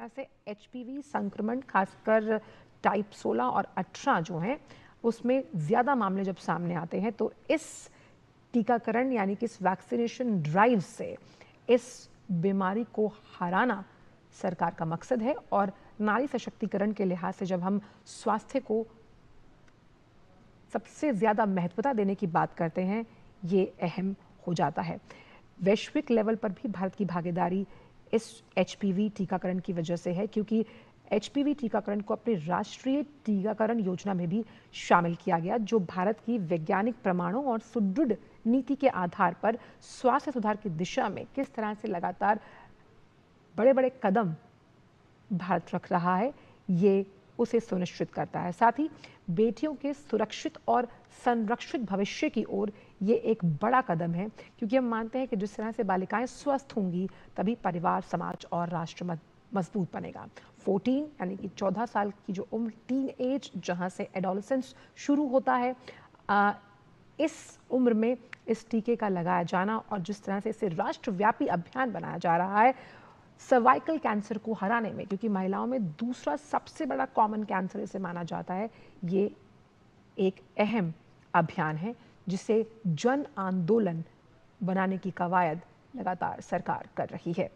से एचपीवी संक्रमण खासकर टाइप 16 और 18 जो हैं उसमें ज़्यादा मामले जब सामने आते हैं तो इस टीकाकरण यानी कि इस वैक्सीनेशन ड्राइव से इस बीमारी को हराना सरकार का मकसद है। और नारी सशक्तिकरण के लिहाज से जब हम स्वास्थ्य को सबसे ज़्यादा महत्वता देने की बात करते हैं, ये अहम हो जाता है। वैश्विक लेवल पर भी भारत की भागीदारी इस एचपीवी टीकाकरण की वजह से है, क्योंकि एचपीवी टीकाकरण को अपनी राष्ट्रीय टीकाकरण योजना में भी शामिल किया गया, जो भारत की वैज्ञानिक प्रमाणों और सुदृढ़ नीति के आधार पर स्वास्थ्य सुधार की दिशा में किस तरह से लगातार बड़े बड़े कदम भारत रख रहा है, ये उसे सुनिश्चित करता है। साथ ही बेटियों के सुरक्षित और संरक्षित भविष्य की ओर ये एक बड़ा कदम है, क्योंकि हम मानते हैं कि जिस तरह से बालिकाएं स्वस्थ होंगी तभी परिवार, समाज और राष्ट्र मजबूत बनेगा। 14 यानी कि 14 साल की जो उम्र, टीन एज जहां से एडोलेसेंस शुरू होता है, इस उम्र में इस टीके का लगाया जाना और जिस तरह से इसे राष्ट्रव्यापी अभियान बनाया जा रहा है सर्वाइकल कैंसर को हराने में, क्योंकि महिलाओं में दूसरा सबसे बड़ा कॉमन कैंसर इसे माना जाता है, ये एक अहम अभियान है जिसे जन आंदोलन बनाने की कवायद लगातार सरकार कर रही है।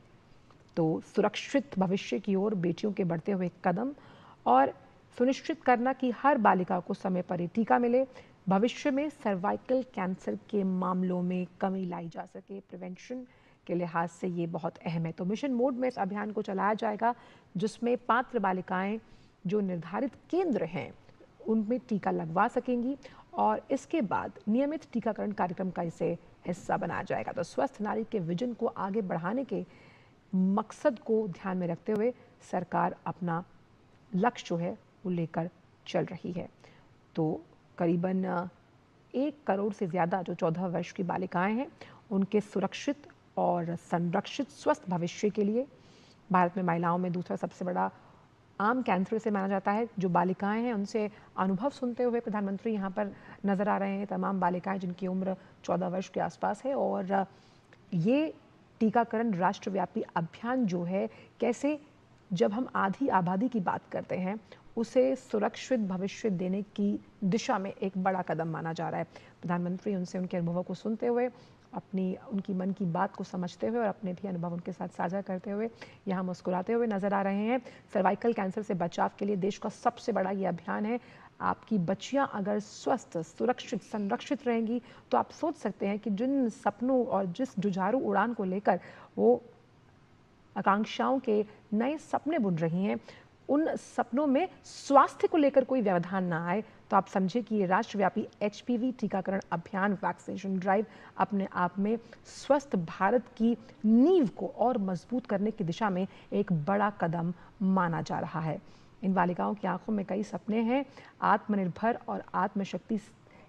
तो सुरक्षित भविष्य की ओर बेटियों के बढ़ते हुए कदम और सुनिश्चित करना कि हर बालिका को समय पर ही टीका मिले, भविष्य में सर्वाइकल कैंसर के मामलों में कमी लाई जा सके, प्रिवेंशन के लिहाज से ये बहुत अहम है। तो मिशन मोड में इस अभियान को चलाया जाएगा, जिसमें पात्र बालिकाएं जो निर्धारित केंद्र हैं उनमें टीका लगवा सकेंगी और इसके बाद नियमित टीकाकरण कार्यक्रम का इसे हिस्सा बनाया जाएगा। तो स्वस्थ नारी के विजन को आगे बढ़ाने के मकसद को ध्यान में रखते हुए सरकार अपना लक्ष्य जो है वो लेकर चल रही है। तो करीबन 1 करोड़ से ज़्यादा जो 14 वर्ष की बालिकाएं हैं उनके सुरक्षित और संरक्षित स्वस्थ भविष्य के लिए भारत में महिलाओं में दूसरा सबसे बड़ा आम कैंसर से माना जाता है। जो बालिकाएं हैं उनसे अनुभव सुनते हुए प्रधानमंत्री यहाँ पर नजर आ रहे हैं, तमाम बालिकाएं जिनकी उम्र 14 वर्ष के आसपास है। और ये टीकाकरण राष्ट्रव्यापी अभियान जो है, कैसे जब हम आधी आबादी की बात करते हैं उसे सुरक्षित भविष्य देने की दिशा में एक बड़ा कदम माना जा रहा है। प्रधानमंत्री उनसे उनके अनुभवों को सुनते हुए, उनकी मन की बात को समझते हुए और अपने भी अनुभव उनके साथ साझा करते हुए यहाँ मुस्कुराते हुए नजर आ रहे हैं। सर्वाइकल कैंसर से बचाव के लिए देश का सबसे बड़ा ये अभियान है। आपकी बच्चियां अगर स्वस्थ, सुरक्षित, संरक्षित रहेंगी तो आप सोच सकते हैं कि जिन सपनों और जिस जुझारू उड़ान को लेकर वो आकांक्षाओं के नए सपने बुन रही हैं, उन सपनों में स्वास्थ्य को लेकर कोई व्यवधान ना आए। तो आप समझिए कि ये राष्ट्रव्यापी एचपीवी टीकाकरण अभियान, वैक्सीनेशन ड्राइव अपने आप में स्वस्थ भारत की नींव को और मजबूत करने की दिशा में एक बड़ा कदम माना जा रहा है। इन बालिकाओं की आंखों में कई सपने हैं, आत्मनिर्भर और आत्मशक्ति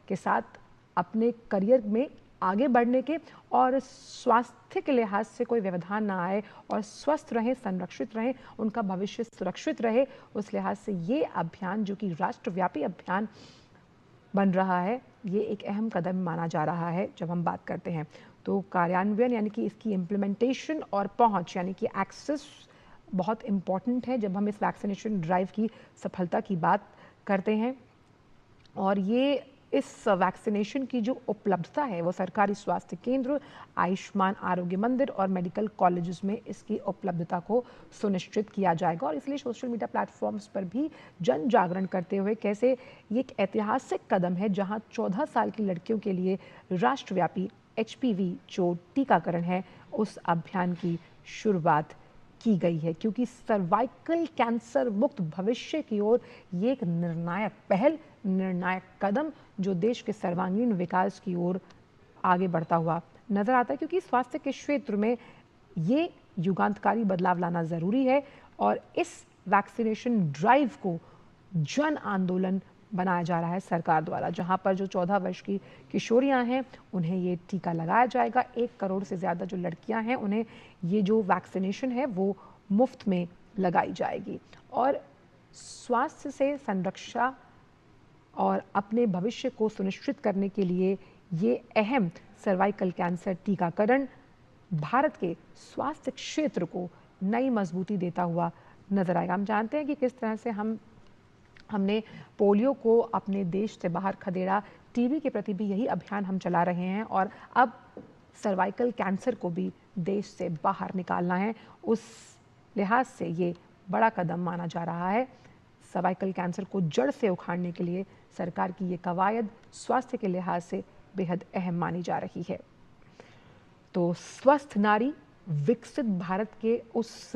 के साथ अपने करियर में आगे बढ़ने के, और स्वास्थ्य के लिहाज से कोई व्यवधान ना आए और स्वस्थ रहें, संरक्षित रहें, उनका भविष्य सुरक्षित रहे, उस लिहाज से ये अभियान जो कि राष्ट्रव्यापी अभियान बन रहा है, ये एक अहम कदम माना जा रहा है। जब हम बात करते हैं तो कार्यान्वयन यानी कि इसकी इम्प्लीमेंटेशन और पहुंच यानी कि एक्सेस बहुत इम्पॉर्टेंट है जब हम इस वैक्सीनेशन ड्राइव की सफलता की बात करते हैं। और ये इस वैक्सीनेशन की जो उपलब्धता है वो सरकारी स्वास्थ्य केंद्र, आयुष्मान आरोग्य मंदिर और मेडिकल कॉलेजेस में इसकी उपलब्धता को सुनिश्चित किया जाएगा। और इसलिए सोशल मीडिया प्लेटफॉर्म्स पर भी जन जागरण करते हुए कैसे ये एक ऐतिहासिक कदम है जहां 14 साल की लड़कियों के लिए राष्ट्रव्यापी एचपीवी जो टीकाकरण है उस अभियान की शुरुआत की गई है, क्योंकि सर्वाइकल कैंसर मुक्त भविष्य की ओर ये एक निर्णायक पहल, निर्णायक कदम जो देश के सर्वांगीण विकास की ओर आगे बढ़ता हुआ नजर आता है। क्योंकि स्वास्थ्य के क्षेत्र में ये युगांतकारी बदलाव लाना जरूरी है और इस वैक्सीनेशन ड्राइव को जन आंदोलन बनाया जा रहा है सरकार द्वारा, जहां पर जो 14 वर्ष की किशोरियां हैं उन्हें ये टीका लगाया जाएगा। 1 करोड़ से ज़्यादा जो लड़कियां हैं उन्हें ये जो वैक्सीनेशन है वो मुफ्त में लगाई जाएगी। और स्वास्थ्य से संरक्षा और अपने भविष्य को सुनिश्चित करने के लिए ये अहम सर्वाइकल कैंसर टीकाकरण भारत के स्वास्थ्य क्षेत्र को नई मजबूती देता हुआ नजर आएगा। हम जानते हैं कि किस तरह से हमने पोलियो को अपने देश से बाहर खदेड़ा, टीबी के प्रति भी यही अभियान हम चला रहे हैं और अब सर्वाइकल कैंसर को भी देश से बाहर निकालना है। उस लिहाज से ये बड़ा कदम माना जा रहा है। सर्वाइकल कैंसर को जड़ से उखाड़ने के लिए सरकार की ये कवायद स्वास्थ्य के लिहाज से बेहद अहम मानी जा रही है। तो स्वस्थ नारी विकसित भारत के उस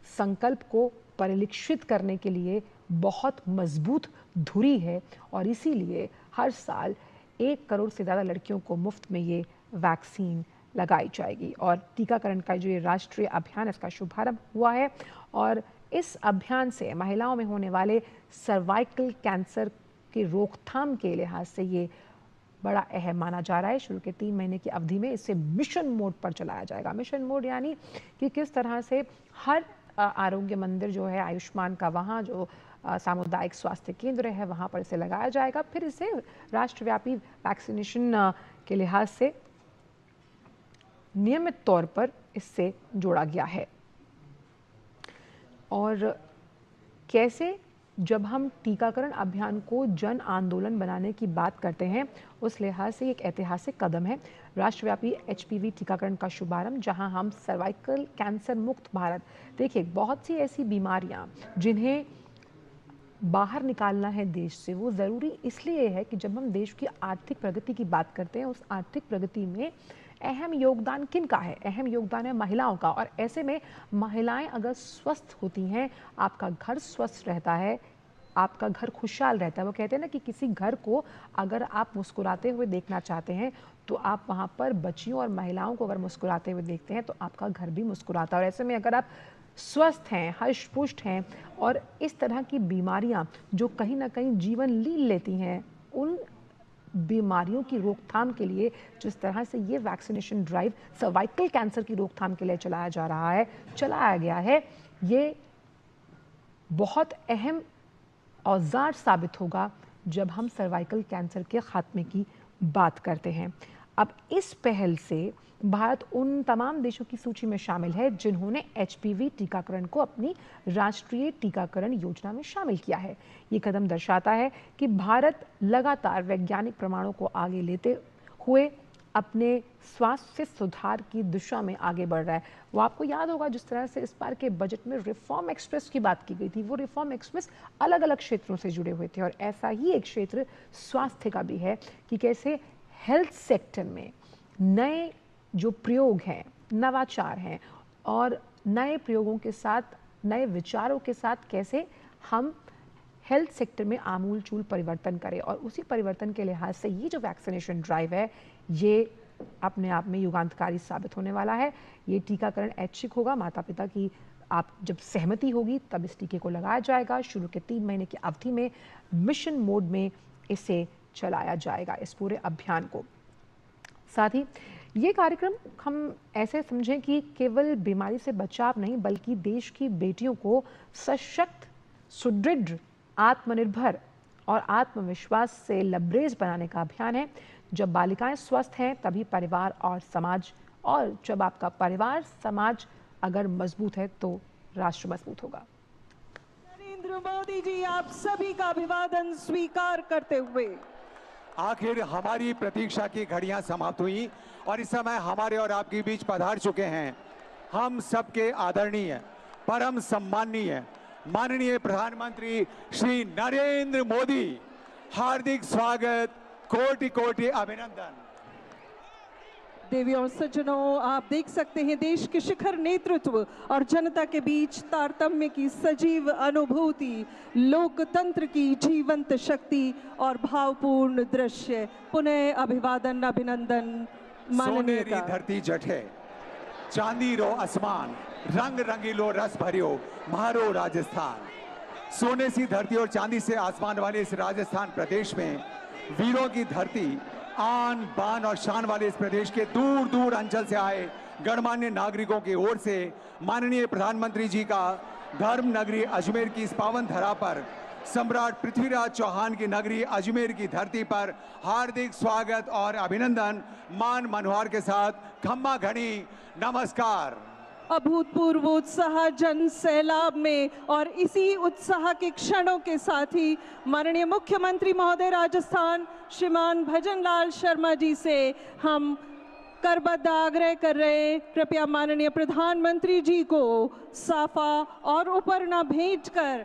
संकल्प को परिलक्षित करने के लिए बहुत मजबूत धुरी है और इसीलिए हर साल 1 करोड़ से ज़्यादा लड़कियों को मुफ्त में ये वैक्सीन लगाई जाएगी। और टीकाकरण का जो ये राष्ट्रीय अभियान, इसका शुभारंभ हुआ है और इस अभियान से महिलाओं में होने वाले सर्वाइकल कैंसर की रोकथाम के लिहाज से ये बड़ा अहम माना जा रहा है। शुरू के 3 महीने की अवधि में इसे मिशन मोड पर चलाया जाएगा। मिशन मोड यानी कि किस तरह से हर आरोग्य मंदिर जो है आयुष्मान का, वहाँ जो सामुदायिक स्वास्थ्य केंद्र है वहाँ पर इसे लगाया जाएगा। फिर इसे राष्ट्रव्यापी वैक्सीनेशन के लिहाज से नियमित तौर पर इससे जोड़ा गया है। और कैसे जब हम टीकाकरण अभियान को जन आंदोलन बनाने की बात करते हैं, उस लिहाज से एक ऐतिहासिक कदम है राष्ट्रव्यापी एचपीवी टीकाकरण का शुभारंभ, जहां हम सर्वाइकल कैंसर मुक्त भारत, देखिए बहुत सी ऐसी बीमारियां जिन्हें बाहर निकालना है देश से, वो ज़रूरी इसलिए है कि जब हम देश की आर्थिक प्रगति की बात करते हैं, उस आर्थिक प्रगति में अहम योगदान किन का है? अहम योगदान है महिलाओं का। और ऐसे में महिलाएं अगर स्वस्थ होती हैं, आपका घर स्वस्थ रहता है, आपका घर खुशहाल रहता है। वो कहते हैं ना कि किसी घर को अगर आप मुस्कुराते हुए देखना चाहते हैं तो आप वहाँ पर बच्चियों और महिलाओं को अगर मुस्कुराते हुए देखते हैं तो आपका घर भी मुस्कुराता है। और ऐसे में अगर आप स्वस्थ हैं, हष्ट-पुष्ट हैं और इस तरह की बीमारियां जो कहीं ना कहीं जीवन लील लेती हैं, उन बीमारियों की रोकथाम के लिए जिस तरह से ये वैक्सीनेशन ड्राइव सर्वाइकल कैंसर की रोकथाम के लिए चलाया गया है, ये बहुत अहम औजार साबित होगा जब हम सर्वाइकल कैंसर के खात्मे की बात करते हैं। अब इस पहल से भारत उन तमाम देशों की सूची में शामिल है जिन्होंने एचपीवी टीकाकरण को अपनी राष्ट्रीय टीकाकरण योजना में शामिल किया है। ये कदम दर्शाता है कि भारत लगातार वैज्ञानिक प्रमाणों को आगे लेते हुए अपने स्वास्थ्य सुधार की दिशा में आगे बढ़ रहा है। वो आपको याद होगा जिस तरह से इस बार के बजट में रिफॉर्म एक्सप्रेस की बात की गई थी, वो रिफॉर्म एक्सप्रेस अलग अलग क्षेत्रों से जुड़े हुए थे और ऐसा ही एक क्षेत्र स्वास्थ्य का भी है कि कैसे हेल्थ सेक्टर में नए जो प्रयोग हैं, नवाचार हैं और नए प्रयोगों के साथ, नए विचारों के साथ कैसे हम हेल्थ सेक्टर में आमूल-चूल परिवर्तन करें। और उसी परिवर्तन के लिहाज से ये जो वैक्सीनेशन ड्राइव है, ये अपने आप में युगांतकारी साबित होने वाला है। ये टीकाकरण ऐच्छिक होगा, माता-पिता की आप जब सहमति होगी तब इस टीके को लगाया जाएगा। शुरू के 3 महीने की अवधि में मिशन मोड में इसे चलाया जाएगा, इस पूरे अभियान को। साथ ही ये कार्यक्रम हम ऐसे समझें कि केवल बीमारी से बचाव नहीं, बल्कि देश की बेटियों को सशक्त, सुदृढ़, आत्मनिर्भर और आत्मविश्वास से लबरेज बनाने का अभियान है। जब बालिकाएं स्वस्थ हैं तभी परिवार और समाज, और जब आपका परिवार समाज अगर मजबूत है तो राष्ट्र मजबूत होगा। नरेंद्र मोदी जी, आप सभी का अभिवादन स्वीकार करते हुए आखिर हमारी प्रतीक्षा की घड़ियां समाप्त हुई और इस समय हमारे और आपके बीच पधार चुके हैं हम सबके आदरणीय, परम सम्माननीय माननीय प्रधानमंत्री श्री नरेंद्र मोदी। हार्दिक स्वागत, कोटि कोटि अभिनंदन। देवी और सज्जनों, आप देख सकते हैं देश के शिखर नेतृत्व और जनता के बीच तारतम्य की सजीव अनुभूति, लोकतंत्र की जीवंत शक्ति और भावपूर्ण दृश्य। पुनः अभिवादन, अभिनंदन। सोनेरी धरती जठे, चांदी रो आसमान, रंग रंगीलो रस भरियो म्हारो राजस्थान। सोने सी धरती और चांदी से आसमान वाले इस राजस्थान प्रदेश में वीरों की धरती, आन बान और शान वाले इस प्रदेश के दूर दूर अंचल से आए गणमान्य नागरिकों की ओर से माननीय प्रधानमंत्री जी का धर्म नगरी अजमेर की इस पावन धरा पर, सम्राट पृथ्वीराज चौहान की नगरी अजमेर की धरती पर हार्दिक स्वागत और अभिनंदन। मान मनोहार के साथ खम्मा घड़ी नमस्कार। अभूतपूर्व उत्साह जन सैलाब में, और इसी उत्साह के क्षणों के साथ ही माननीय मुख्यमंत्री महोदय राजस्थान श्रीमान भजनलाल शर्मा जी से हम करबद्ध आग्रह कर रहे हैं, कृपया माननीय प्रधानमंत्री जी को साफा और उपरना भेंट कर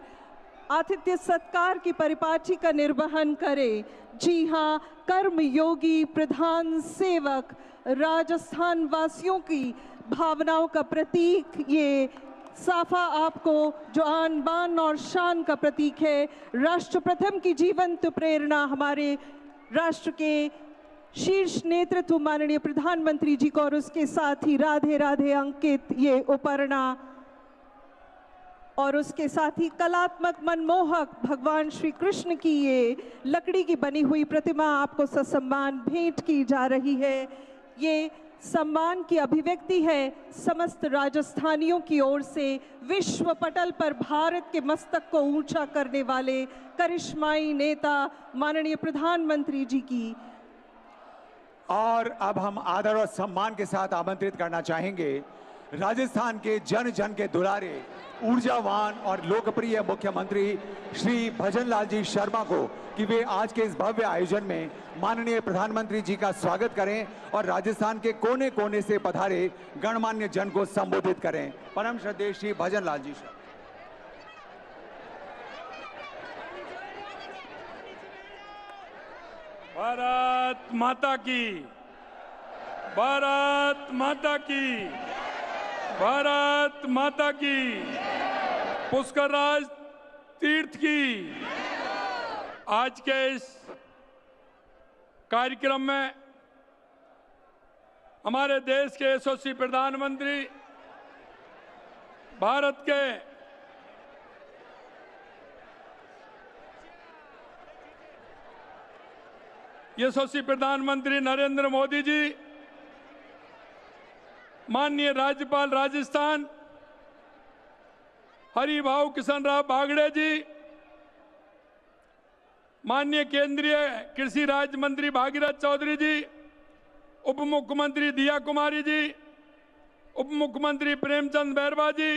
आतिथ्य सत्कार की परिपाटी का निर्वहन करें। जी हाँ, कर्मयोगी प्रधान सेवक राजस्थान वासियों की भावनाओं का प्रतीक ये साफा आपको जो आन बान और शान का प्रतीक है, राष्ट्र प्रथम की जीवंत प्रेरणा हमारे राष्ट्र के शीर्ष नेतृत्व माननीय प्रधानमंत्री जी को, और उसके साथ ही राधे राधे अंकित ये उपरना, और उसके साथ ही कलात्मक मनमोहक भगवान श्री कृष्ण की ये लकड़ी की बनी हुई प्रतिमा आपको ससम्मान भेंट की जा रही है। ये सम्मान की अभिव्यक्ति है समस्त राजस्थानियों की ओर से विश्व पटल पर भारत के मस्तक को ऊंचा करने वाले करिश्माई नेता माननीय प्रधानमंत्री जी की। और अब हम आदर और सम्मान के साथ आमंत्रित करना चाहेंगे राजस्थान के जन जन के दुलारे, ऊर्जावान और लोकप्रिय मुख्यमंत्री श्री भजनलाल जी शर्मा को कि वे आज के इस भव्य आयोजन में माननीय प्रधानमंत्री जी का स्वागत करें और राजस्थान के कोने कोने से पधारे गणमान्य जन को संबोधित करें। परम श्रद्धेय श्री भजनलाल जी शर्मा। भारत माता की, भारत माता की, भारत माता की, पुष्करराज तीर्थ की। आज के इस कार्यक्रम में हमारे देश के यशस्वी प्रधानमंत्री, भारत के यशस्वी प्रधानमंत्री नरेंद्र मोदी जी, माननीय राज्यपाल राजस्थान हरिभाऊ किशन राव बागड़े जी, माननीय केंद्रीय कृषि राज्य मंत्री भागीरथ चौधरी जी, उप मुख्यमंत्री दिया कुमारी जी, उप मुख्यमंत्री प्रेमचंद बैरवा जी,